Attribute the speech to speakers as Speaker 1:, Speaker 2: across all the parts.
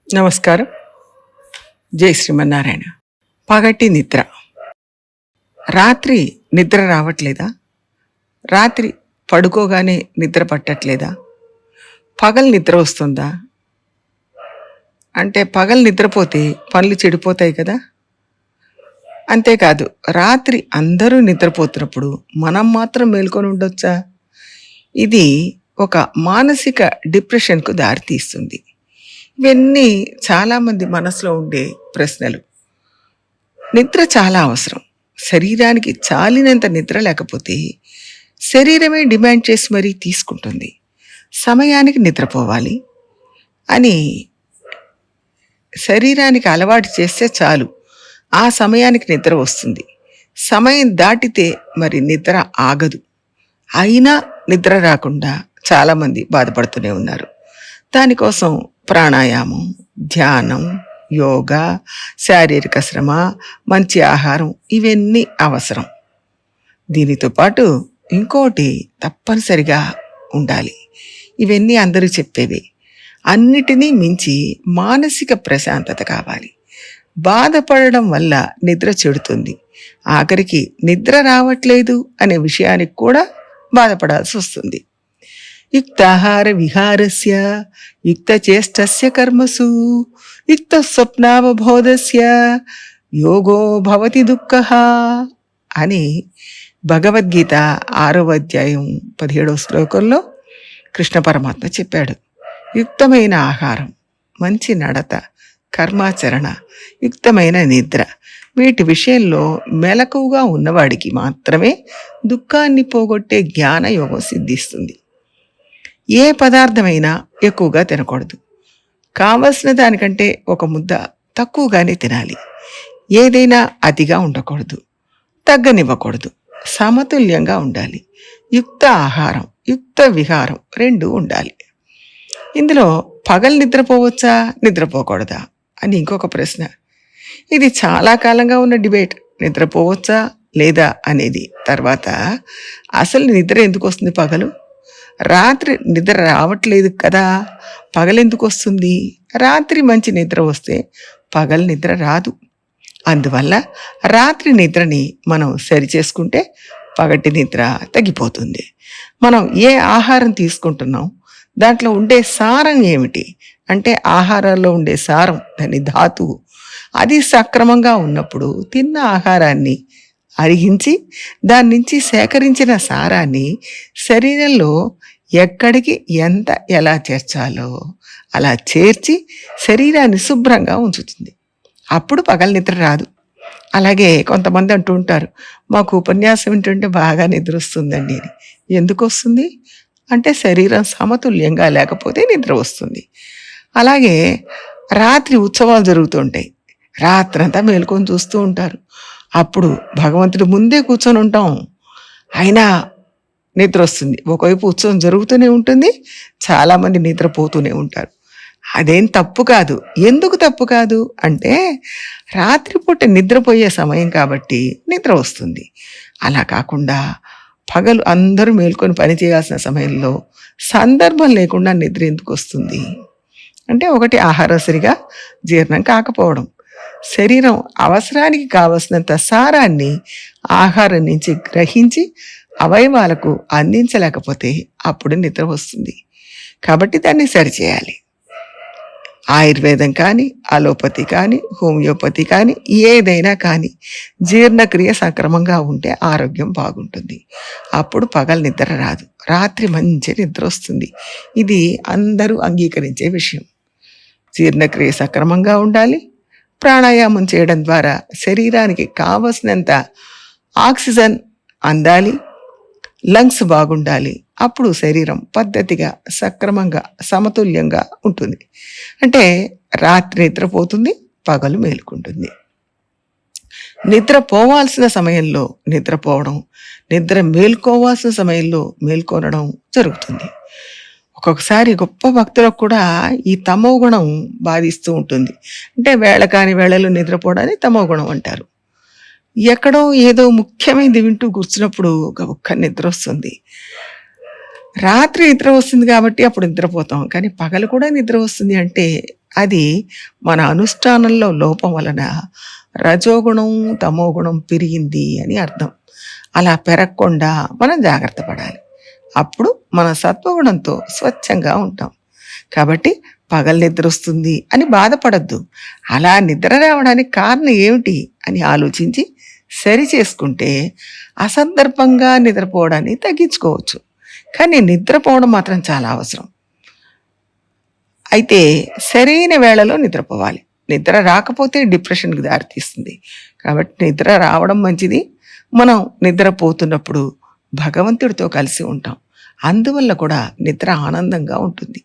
Speaker 1: నమస్కారం. జై శ్రీమన్నారాయణ. పగటి నిద్ర. రాత్రి నిద్ర రావట్లేదా? రాత్రి పడుకోగానే నిద్ర పట్టట్లేదా? పగలు నిద్ర వస్తుందా? అంటే పగలు నిద్రపోతే పనులు చెడిపోతాయి కదా. అంతేకాదు, రాత్రి అందరూ నిద్రపోతున్నప్పుడు మనం మాత్రం మేల్కొని ఉండొచ్చా? ఇది ఒక మానసిక డిప్రెషన్కు దారితీస్తుంది. ఇవన్నీ చాలామంది మనసులో ఉండే ప్రశ్నలు. నిద్ర చాలా అవసరం. శరీరానికి చాలినంత నిద్ర లేకపోతే శరీరమే డిమాండ్ చేసి మరీ తీసుకుంటుంది. సమయానికి నిద్రపోవాలి అని శరీరానికి అలవాటు చేస్తే చాలు, ఆ సమయానికి నిద్ర వస్తుంది. సమయం దాటితే మరి నిద్ర ఆగదు. అయినా నిద్ర రాకుండా చాలామంది బాధపడుతూనే ఉన్నారు. దానికోసం ప్రాణాయామం, ధ్యానం, యోగా, శారీరక శ్రమ, మంచి ఆహారం ఇవన్నీ అవసరం. దీనితో పాటు ఇంకోటి తప్పనిసరిగా ఉండాలి. ఇవన్నీ అందరూ చెప్పేవి. అన్నిటినీ మించి మానసిక ప్రశాంతత కావాలి. బాధపడడం వల్ల నిద్ర చెడుతుంది. ఆఖరికి నిద్ర రావట్లేదు అనే విషయానికి కూడా బాధపడాల్సి వస్తుంది. యుక్తాహార విహారస్య యుక్తచేష్టస్య కర్మసు యుక్త స్వప్నావబోధస్య యోగో భవతి దుఃఖః అని భగవద్గీత 6వ అధ్యాయం 17వ శ్లోకంలో కృష్ణ పరమాత్మ చెప్పాడు. యుక్తమైన ఆహారం, మంచి నడత, కర్మాచరణ, యుక్తమైన నిద్ర, వీటి విషయంలో మెలకువగా ఉన్నవాడికి మాత్రమే దుఃఖాన్ని పోగొట్టే జ్ఞానయోగం సిద్ధిస్తుంది. ఏ పదార్థమైనా ఎక్కువగా తినకూడదు. కావలసిన దానికంటే ఒక ముద్ద తక్కువగానే తినాలి. ఏదైనా అతిగా ఉండకూడదు, తగ్గనివ్వకూడదు. సమతుల్యంగా ఉండాలి. యుక్త ఆహారం, యుక్త విహారం రెండూ ఉండాలి. ఇందులో పగలు నిద్రపోవచ్చా, నిద్రపోకూడదా అని ఇంకొక ప్రశ్న. ఇది చాలా కాలంగా ఉన్న డిబేట్. నిద్రపోవచ్చా లేదా అనేది. తర్వాత అసలు నిద్ర ఎందుకు వస్తుంది? పగలు రాత్రి నిద్ర రావట్లేదు కదా, పగలెందుకు వస్తుంది? రాత్రి మంచి నిద్ర వస్తే పగలు నిద్ర రాదు. అందువల్ల రాత్రి నిద్రని మనం సరిచేసుకుంటే పగటి నిద్ర తగ్గిపోతుంది. మనం ఏ ఆహారం తీసుకుంటున్నాం, దాంట్లో ఉండే సారం ఏమిటి అంటే, ఆహారాల్లో ఉండే సారం, దాని ధాతువు, అది సక్రమంగా ఉన్నప్పుడు తిన్న ఆహారాన్ని అరిగించి దాని నుంచి సేకరించిన సారాన్ని శరీరంలో ఎక్కడికి ఎంత ఎలా చేర్చాలో అలా చేర్చి శరీరాన్ని శుభ్రంగా ఉంచుతుంది. అప్పుడు పగలు నిద్ర రాదు. అలాగే కొంతమంది అంటూ ఉంటారు, మాకు ఉపన్యాసం వింటుంటే బాగా నిద్ర వస్తుందండి అని. ఎందుకు వస్తుంది అంటే, శరీరం సమతుల్యంగా లేకపోతే నిద్ర వస్తుంది. అలాగే రాత్రి ఉత్సవాలు జరుగుతుంటాయి. రాత్రంతా మేలుకొని చూస్తూ ఉంటారు. అప్పుడు భగవంతుడి ముందే కూర్చొని ఉంటాం, అయినా నిద్ర వస్తుంది. ఒకవైపు ఉత్సవం జరుగుతూనే ఉంటుంది, చాలామంది నిద్రపోతూనే ఉంటారు. అదేం తప్పు కాదు. ఎందుకు తప్పు కాదు అంటే, రాత్రిపూట నిద్రపోయే సమయం కాబట్టి నిద్ర వస్తుంది. అలా కాకుండా పగలు అందరూ మేల్కొని పని చేయాల్సిన సమయంలో సందర్భం లేకుండా నిద్ర ఎందుకు వస్తుంది అంటే, ఒకటి ఆహారం సరిగా జీర్ణం కాకపోవడం. శరీరం అవసరానికి కావలసినంత సారాన్ని ఆహారం నుంచి గ్రహించి అవయవాలకు అందించలేకపోతే అప్పుడు నిద్ర వస్తుంది. కాబట్టి దాన్ని సరిచేయాలి. ఆయుర్వేదం కానీ, అలోపతి కానీ, హోమియోపతి కానీ, ఏదైనా కానీ జీర్ణక్రియ సక్రమంగా ఉంటే ఆరోగ్యం బాగుంటుంది. అప్పుడు పగలు నిద్ర రాదు, రాత్రి మంచి నిద్ర వస్తుంది. ఇది అందరూ అంగీకరించే విషయం. జీర్ణక్రియ సక్రమంగా ఉండాలి. ప్రాణాయామం చేయడం ద్వారా శరీరానికి కావలసినంత ఆక్సిజన్ అందాలి. లంగ్స్ బాగుండాలి. అప్పుడు శరీరం పద్ధతిగా, సక్రమంగా, సమతుల్యంగా ఉంటుంది. అంటే రాత్రి నిద్రపోతుంది, పగలు మేలుకుంటుంది. నిద్ర పోవాల్సిన సమయంలో నిద్రపోవడం, నిద్ర మేల్కోవాల్సిన సమయంలో మేల్కొనడం జరుగుతుంది. ఒక్కొక్కసారి గొప్ప భక్తులకు కూడా ఈ తమో గుణం బాధిస్తూ ఉంటుంది. అంటే వేళ కాని వేళలో నిద్రపోవడాన్ని తమో గుణం అంటారు. ఎక్కడో ఏదో ముఖ్యమైనది వింటూ కూర్చున్నప్పుడు ఒక్క నిద్ర వస్తుంది. రాత్రి నిద్ర వస్తుంది కాబట్టి అప్పుడు నిద్రపోతాం. కానీ పగలు కూడా నిద్ర వస్తుంది అంటే అది మన అనుష్ఠానంలో లోపం వలన రజోగుణం, తమోగుణం పెరిగింది అని అర్థం. అలా పెరగకుండా మనం జాగ్రత్త పడాలి. అప్పుడు మన సత్వగుణంతో స్వచ్ఛంగా ఉంటాం. కాబట్టి పగలు నిద్ర వస్తుంది అని బాధపడద్దు. అలా నిద్ర రావడానికి కారణం ఏమిటి అని ఆలోచించి సరి చేసుకుంటే అసందర్భంగా నిద్రపోవడాన్ని తగ్గించుకోవచ్చు. కానీ నిద్రపోవడం మాత్రం చాలా అవసరం. అయితే సరైన వేళలో నిద్రపోవాలి. నిద్ర రాకపోతే డిప్రెషన్కి దారితీస్తుంది. కాబట్టి నిద్ర రావడం మంచిది. మనం నిద్రపోతున్నప్పుడు భగవంతుడితో కలిసి ఉంటాం. అందువల్ల కూడా నిద్ర ఆనందంగా ఉంటుంది.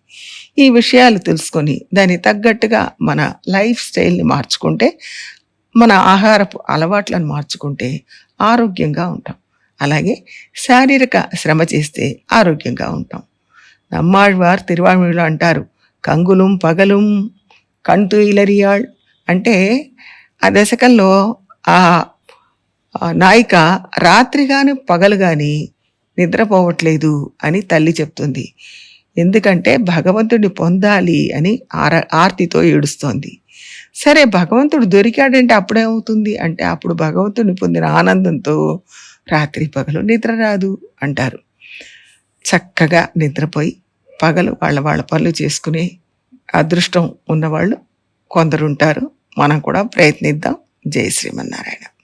Speaker 1: ఈ విషయాలు తెలుసుకొని దానికి తగ్గట్టుగా మన లైఫ్ స్టైల్ని మార్చుకుంటే, మన ఆహారపు అలవాట్లను మార్చుకుంటే ఆరోగ్యంగా ఉంటాం. అలాగే శారీరక శ్రమ చేస్తే ఆరోగ్యంగా ఉంటాం. నమ్మాళ్వార్ తిరువాళ్మొழிలో అంటారు, కంగులుం పగలుం కణ్తు ఇలరియాళ్. అంటే ఆ దశకంలో ఆ నాయిక రాత్రి కానీ పగలు కానీ నిద్రపోవట్లేదు అని తల్లి చెప్తుంది. ఎందుకంటే భగవంతుడిని పొందాలి అని ఆర్తితో ఏడుస్తోంది. సరే, భగవంతుడు దొరికాడంటే అప్పుడేమవుతుంది అంటే అప్పుడు భగవంతుడిని పొందిన ఆనందంతో రాత్రి పగలు నిద్ర రాదు అంటారు. చక్కగా నిద్రపోయి పగలు వాళ్ళ వాళ్ళ పనులు చేసుకునే అదృష్టం ఉన్నవాళ్ళు కొందరుంటారు. మనం కూడా ప్రయత్నిద్దాం. జై శ్రీమన్నారాయణ.